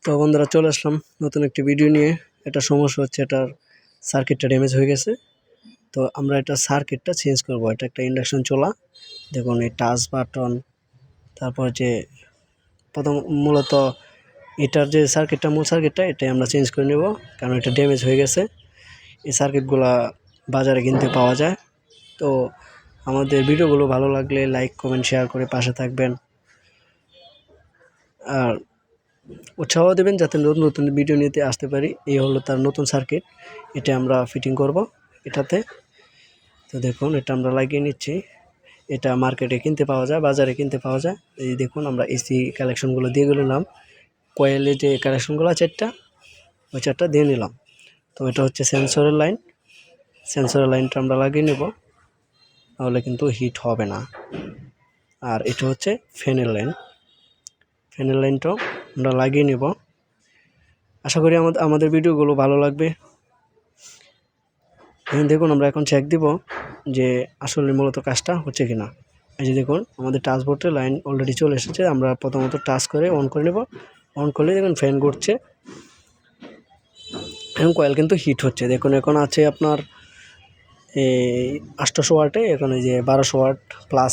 তো বন্ধুরা চলে আসলাম নতুন একটি ভিডিও নিয়ে। এটা সমস্যা হচ্ছে, এটার সার্কিটটা ড্যামেজ হয়ে গেছে। তো আমরা এটা সার্কিটটা চেঞ্জ করব। এটা একটা ইন্ডাকশন চুলা। দেখুন এই টাচ বাটন, তারপর যে প্রথম মূলত এটার যে সার্কিটটা, মূল সার্কিটটা এটাই আমরা চেঞ্জ করে নেব, কারণ এটা ড্যামেজ হয়ে গেছে। এই সার্কিটগুলা বাজারে কিনতে পাওয়া যায়। তো আমাদের ভিডিওগুলো ভালো লাগলে লাইক কমেন্ট শেয়ার করে পাশে থাকবেন, আর উৎসাহ দেবেন যাতে নতুন নতুন ভিডিও নিতে আসতে পারি। এই হলো তার নতুন সার্কিট, এটা আমরা ফিটিং করব এটাতে। তো দেখুন এটা আমরা লাগিয়ে নিচ্ছি। এটা মার্কেটে কিনতে পাওয়া যায়, বাজারে কিনতে পাওয়া যায়। এই দেখুন আমরা এসি কালেকশনগুলো দিয়ে নিলাম, কয়েলের যে কালেকশনগুলো আছে ওই চারটা দিয়ে নিলাম। তো এটা হচ্ছে সেন্সরের লাইন, সেন্সরের লাইনটা আমরা লাগিয়ে নেব, তাহলে কিন্তু হিট হবে না। আর এটা হচ্ছে ফ্যানের লাইন, ফ্যানের লাইনটাও আমরা লাগিয়ে নেব। আশা করি আমাদের ভিডিওগুলো ভালো লাগবে। দেখুন আমরা এখন চেক দিব যে আসলে মূলত কাজটা হচ্ছে কিনা। এই যে দেখুন আমাদের টাচ বোর্ডে লাইন অলরেডি চলে এসেছে। আমরা প্রথমত টাচ করে অন করে নেব। অন করলে দেখুন ফ্যান ঘুরছে এবং কয়েল কিন্তু হিট হচ্ছে। দেখুন এখন আছে আপনার এই 800 ওয়াটে, এখন এই যে 1200 ওয়াট প্লাস